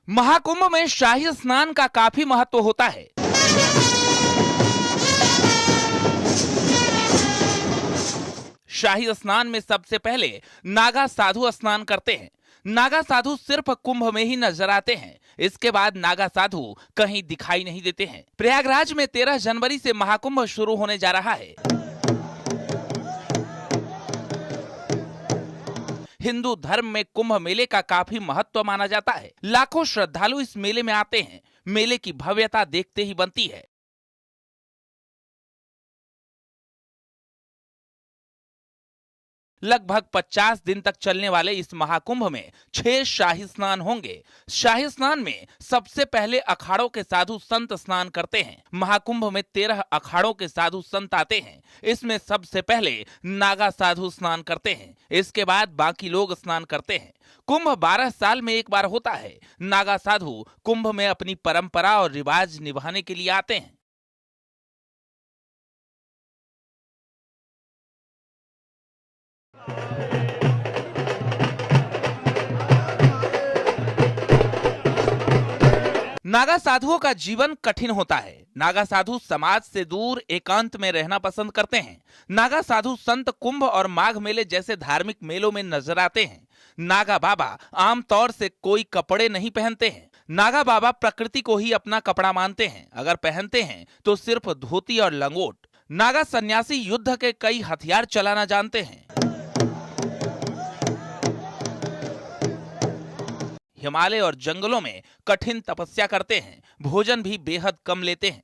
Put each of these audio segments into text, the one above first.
महाकुंभ में शाही स्नान का काफी महत्व होता है। शाही स्नान में सबसे पहले नागा साधु स्नान करते हैं। नागा साधु सिर्फ कुंभ में ही नजर आते हैं। इसके बाद नागा साधु कहीं दिखाई नहीं देते हैं। प्रयागराज में 13 जनवरी से महाकुंभ शुरू होने जा रहा है। हिंदू धर्म में कुंभ मेले का काफी महत्व माना जाता है। लाखों श्रद्धालु इस मेले में आते हैं। मेले की भव्यता देखते ही बनती है। लगभग 50 दिन तक चलने वाले इस महाकुंभ में 6 शाही स्नान होंगे। शाही स्नान में सबसे पहले अखाड़ों के साधु संत स्नान करते हैं। महाकुंभ में 13 अखाड़ों के साधु संत आते हैं। इसमें सबसे पहले नागा साधु स्नान करते हैं। इसके बाद बाकी लोग स्नान करते हैं। कुंभ 12 साल में एक बार होता है। नागा साधु कुंभ में अपनी परंपरा और रिवाज निभाने के लिए आते हैं। नागा साधुओं का जीवन कठिन होता है। नागा साधु समाज से दूर एकांत में रहना पसंद करते हैं। नागा साधु संत कुंभ और माघ मेले जैसे धार्मिक मेलों में नजर आते हैं। नागा बाबा आमतौर से कोई कपड़े नहीं पहनते हैं। नागा बाबा प्रकृति को ही अपना कपड़ा मानते हैं। अगर पहनते हैं तो सिर्फ धोती और लंगोट। नागा सन्यासी युद्ध के कई हथियार चलाना जानते हैं। हिमालय और जंगलों में कठिन तपस्या करते हैं। भोजन भी बेहद कम लेते हैं।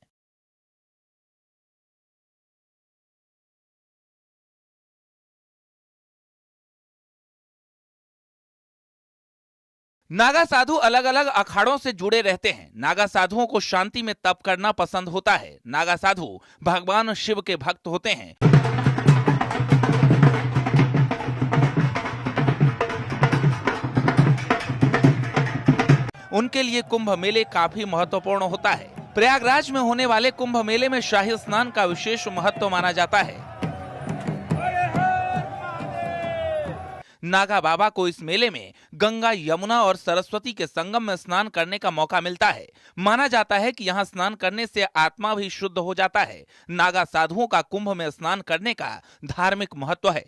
नागा साधु अलग अलग अखाड़ों से जुड़े रहते हैं। नागा साधुओं को शांति में तप करना पसंद होता है। नागा साधु भगवान शिव के भक्त होते हैं। उनके लिए कुंभ मेले काफी महत्वपूर्ण होता है। प्रयागराज में होने वाले कुंभ मेले में शाही स्नान का विशेष महत्व माना जाता है। नागा बाबा को इस मेले में गंगा, यमुना और सरस्वती के संगम में स्नान करने का मौका मिलता है। माना जाता है कि यहाँ स्नान करने से आत्मा भी शुद्ध हो जाता है। नागा साधुओं का कुंभ में स्नान करने का धार्मिक महत्व है।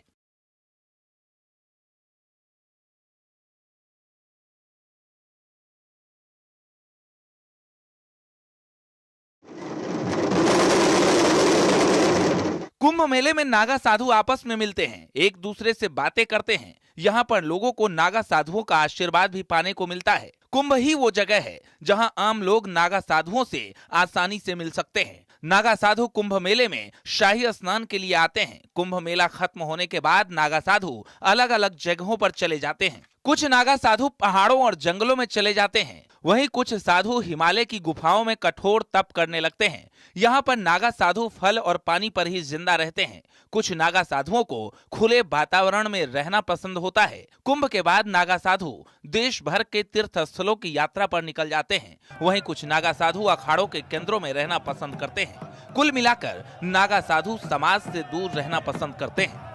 कुंभ मेले में नागा साधु आपस में मिलते हैं, एक दूसरे से बातें करते हैं। यहाँ पर लोगों को नागा साधुओं का आशीर्वाद भी पाने को मिलता है। कुंभ ही वो जगह है जहाँ आम लोग नागा साधुओं से आसानी से मिल सकते हैं। नागा साधु कुंभ मेले में शाही स्नान के लिए आते हैं। कुंभ मेला खत्म होने के बाद नागा साधु अलग अलग जगहों पर चले जाते हैं। कुछ नागा साधु पहाड़ों और जंगलों में चले जाते हैं। वहीं कुछ साधु हिमालय की गुफाओं में कठोर तप करने लगते हैं। यहाँ पर नागा साधु फल और पानी पर ही जिंदा रहते हैं। कुछ नागा साधुओं को खुले वातावरण में रहना पसंद होता है। कुंभ के बाद नागा साधु देश भर के तीर्थ स्थलों की यात्रा पर निकल जाते हैं। वहीं कुछ नागा साधु अखाड़ों के केंद्रों में रहना पसंद करते हैं। कुल मिलाकर नागा साधु समाज से दूर रहना पसंद करते हैं।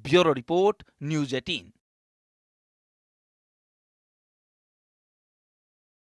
Bureau report, news 18।